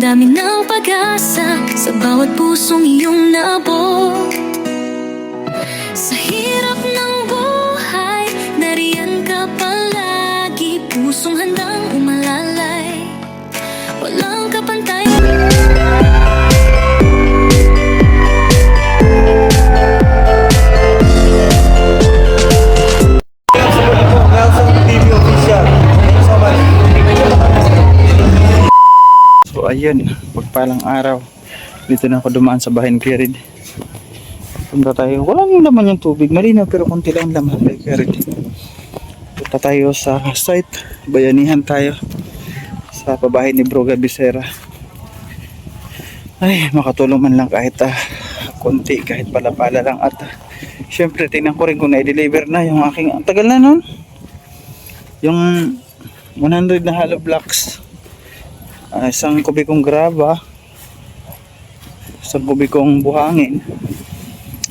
dami ng pag-asa sa bawat pusong iyong nabog. Sa hirap ng buhay, nariyan ka palagi, pusong handang umalalay, walang kapantay. So ayun, pagpalang araw, dito na ako dumaan sa bahay ni Kerid. Punta tayo, walang laman yung tubig, malinaw pero konti lang laman kay Kerid. Punta tayo sa site, bayanihan tayo sa pabahay ni Bro Gabisera. Ay, makatulong man lang kahit konti, kahit pala-pala lang. At syempre tingnan ko rin kung na-deliver na yung aking, ang tagal na nun, yung 100 na hollow blocks, isang kubikong graba, isang kubikong buhangin.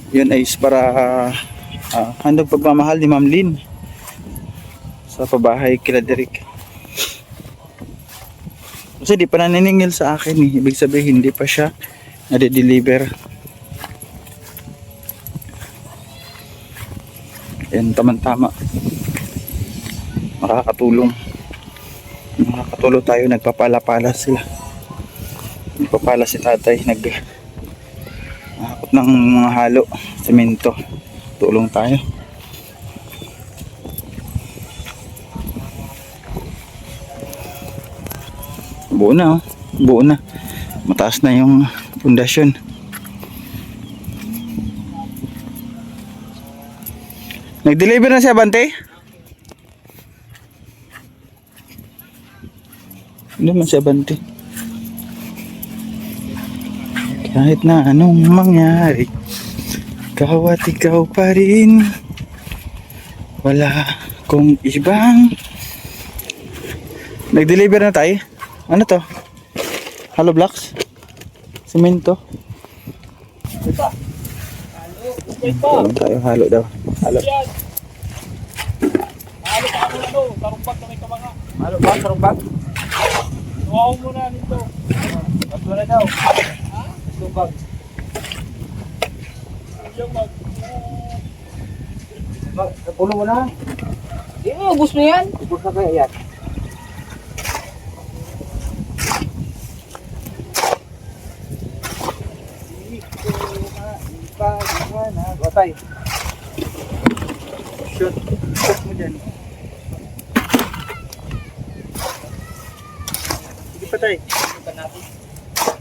Yun ay para handog pagmamahal ni Ma'am Lynn sa pabahay kila Derek. Kasi di pa naniningil sa akin eh. Ibig sabihin hindi pa siya nade-deliver. Yan, tamang-tama, makakatulong tayo. Nagpapala-pala sila, nagpapala si tatay, nag-akot ng mga halo, semento. Tulong tayo. Buo na, oh. Buo na, mataas na yung pundasyon. Nag-deliver na siya, Bante? Hindi man siya, Bante. Kahit na anong mangyari, ikaw at ikaw pa rin, wala kong ibang. Nag-deliver na tayo. Ano to? Hollow blocks? Semento? Halo tayo, halo daw. Halo. Halo ka muna to, tarumbag na may kabanga. Halo ba? Sarumbat? Tuwaw muna nito. Tatlo na daw. Ha? Tumbag. Yung mag... Pulo mo na. Hindi mo, ubus mo yan. Ubus na kaya yan. Gotay. Shoot mo dyan. Sige pa tayo. Ito natin.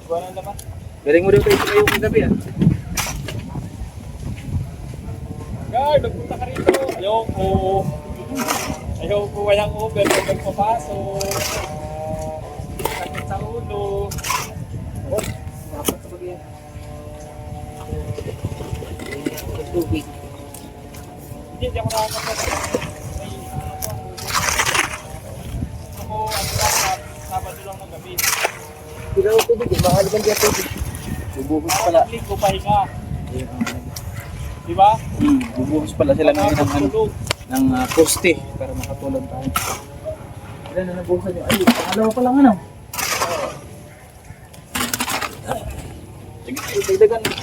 Buwan ang laman. Galing mo daw tayo sa yung gabi ah. Guard, nagpunta ka rito. Ayoko. Ayoko walang Uber. Huwag magpapasok. Sakit sa ulo. Oh, dapat sa bagay. Tubig. Hindi ako nakakapagod. May ako, ano lang, Sabado lang ng gabi. Hindi na tubig, mahal ka dyan tubig. Bubuhos Ako pala. nag-linggo pahinga. Diba? Bubuhos pala sila ngayon ng, Tulog. ng poste para makatulong tayo. Ilan na nabuhusan nyo? Ay, pangalawa pa lang ano? Sige, dagdagan.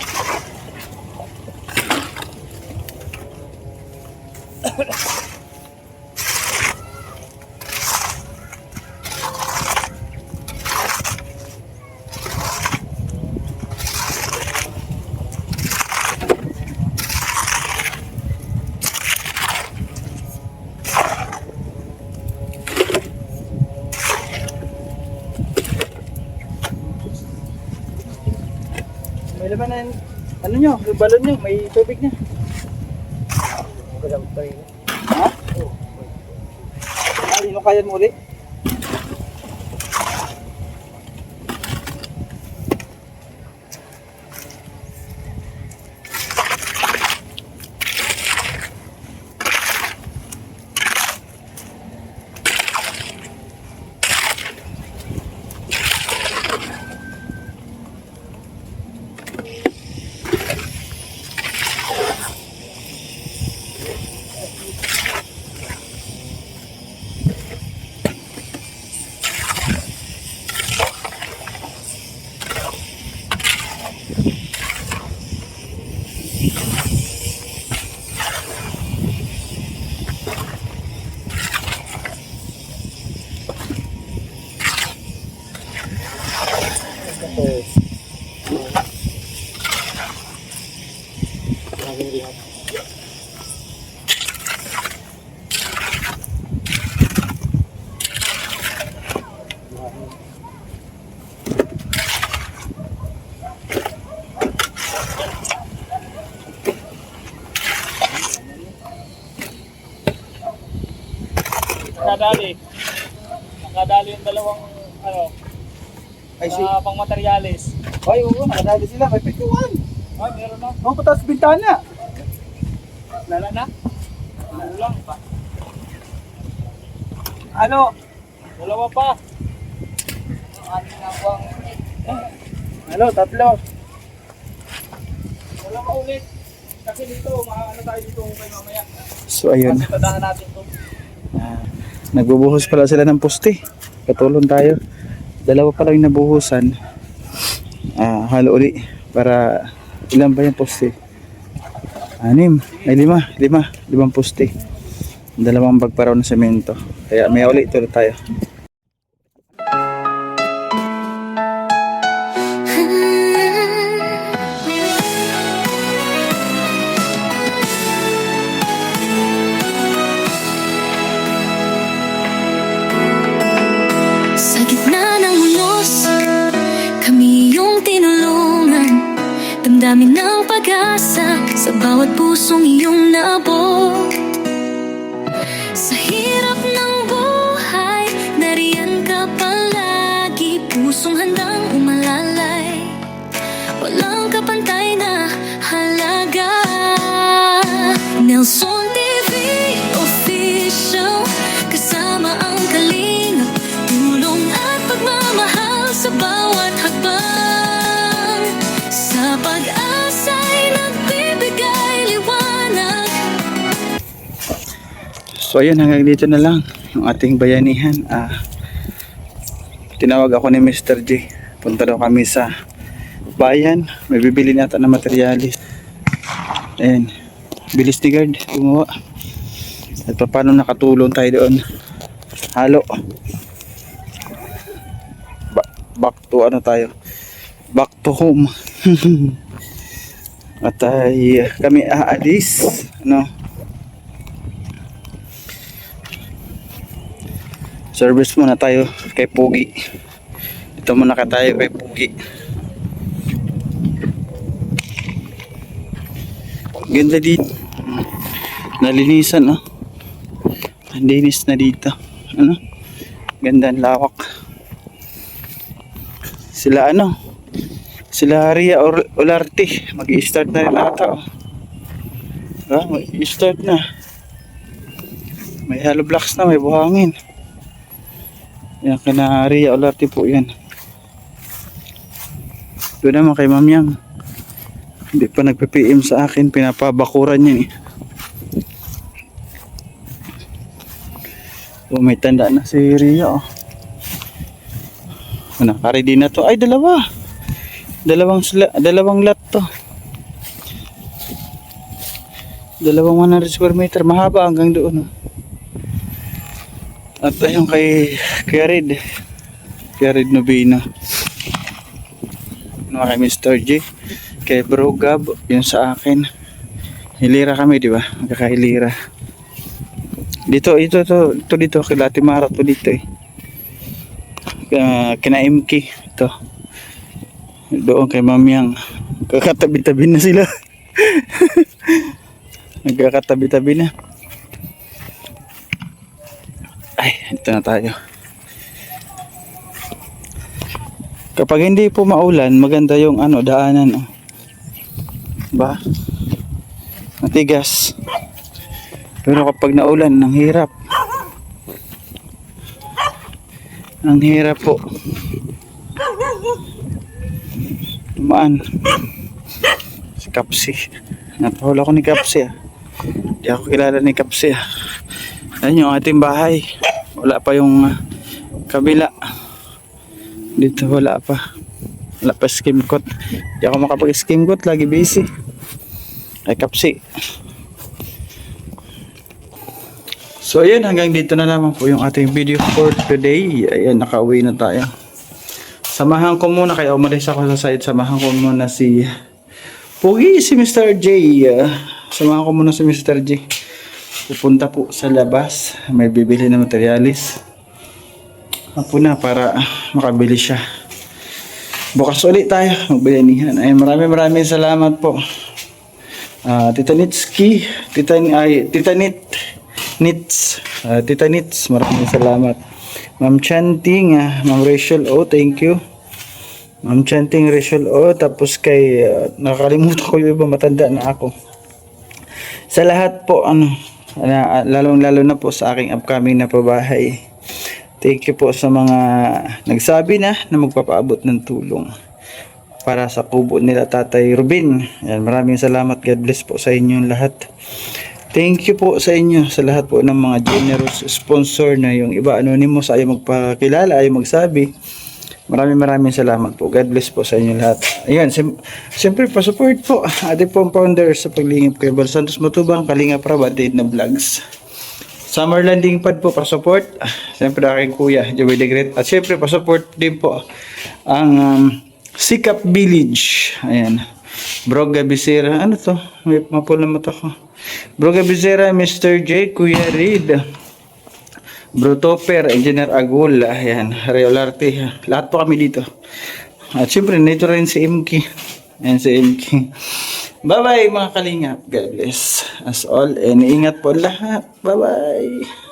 May laman na ano nyo, yung balon nyo, may tubig niya. Ha? Ano kaya mo ulit? Nakadali. Nakadali yung dalawang, ano, Ay, si... pang materialis. Ay, oo, nakadali sila. May pintuan. Ay, meron na. Ang patas bintana. Lala na. Kulang pa. Ano? Dalawa pa. Ano, tatlo. Dalawa ulit. Kasi dito, ano tayo dito kay mamaya. So, ayun. Tadahan natin to. Nagbubuhos pala sila ng poste. Katulong tayo. Dalawa pa lang yung nabuhusan. Halo uli. Para ilan ba yung poste? 6. Ay 5. 5 poste. 2 bag pa raw ng semento. Kaya may uli tuloy tayo. Sa gitna ng unos, kami yung tinulungan. Damdamin ng pag-asa sa bawat pusong iyong naabot. Sa hirap ng buhay, nariyan ka palagi. Pusong handang umalalay, walang kapantay na halaga. Nelson TV Official, kasama ang kalinga, tulong at pagmamahal sa bawat hakbang. Sa pag-asa'y nagbibigay liwanag. So ayun, hanggang dito na lang ang ating bayanihan. Tinawag ako ni Mr. J. Punta daw kami sa bayan. May bibili nata na materialis. Ayan. Bilis ni guard. Gumawa. At paano nakatulong tayo doon. Halo. Back to ano tayo. Back to home. At ay kami aalis. Ano? Service muna tayo kay Pugi. Dito muna ka tayo kay Pugi. Ganda dito. Nalinisan, no? Ang linis na dito. Ano? Ganda ang lawak. Sila ano? Sila Ria Olarte. Mag-i-start na rin ata. Mag-i-start na. May hollow blocks na, may buhangin. Yan, kina Ria Olarte po yan. Doon naman kay Ma'am Yang. Hindi pa nagpa-PM sa akin. Pinapabakuran yan eh. Oh, may tanda na si Ria oh. Naka-ready na to. Ay, dalawa. Dalawang lot to. 100 square meter. Mahaba hanggang doon oh. At ayun kay Red Novena. Ano kay Mr. J, kay Bro Gab, yun sa akin. Hilira kami, di ba? Magkakahilira. Dito kay Lati Mara to dito eh. Kina MK ito. Doon kay Ma'am Yang. Kakatabi-tabi na sila. Nagkakatabi-tabi na. Ay, ito na tayo. Kapag hindi po maulan, maganda yung ano, daanan. Oh. Ba? Matigas. Pero kapag naulan, ang hirap. Ang hirap po. Tumaan. Si Kapsi. Napahula ko ni Kapsi ah. Hindi ako kilala ni Kapsi ah. Ayan yung ating bahay. Wala pa yung kabila. Dito wala pa. Wala pa skim coat. Hindi ako makapag-skim coat. Lagi busy. Ay Kapsi. So ayun, hanggang dito na naman po yung ating video for today. Ayan, nakauwi na tayo. Samahan ko muna, kaya umalis ako sa side. Samahan ko muna si Pugi, si Mr. J. Samahan ko muna si Mr. J. Pupunta po sa labas. May bibili na materialis. Apo na para makabili siya. Bukas ulit tayo. Magbayanihan. Ay, maraming salamat po. Tita Nitski. Tita Nit Nits. Tita Nits, maraming salamat. Ma'am Chanting, Ma'am Rachel O, thank you. Ma'am Chanting, Rachel O, tapos kay, nakakalimutan ko yung iba, matanda na ako. Sa lahat po, lalong-lalo na po sa aking upcoming na pabahay. Thank you po sa mga nagsabi na magpapaabot ng tulong para sa kubo nila Tatay Rubin. Ayan, maraming salamat. God bless po sa inyong lahat. Thank you po sa inyo, sa lahat po ng mga generous sponsor na yung iba anonymous ayaw magpakilala, ayaw magsabi. Maraming salamat po. God bless po sa inyo lahat. Ayan, siyempre pa-support po. Ate po ang founder sa paglingap kay Bal Santos Matubang, Kalingap Rab, na Vlogs. Summer Landing Pad po pa-support. Siyempre aking kuya, Joey the Great. At siyempre pa-support din po ang Sikap Village. Ayan. Broga Bisera. Ano to? May mapula mata ko. Broga Bisera, Mr. J, Kuya Reed, Bro Topper, Engineer Agul, ayan, Reolarte, lahat po kami dito. At syempre, nito rin si MK. Ayan si MK. Bye-bye mga kalingap. God bless us all and ingat po lahat. Bye-bye.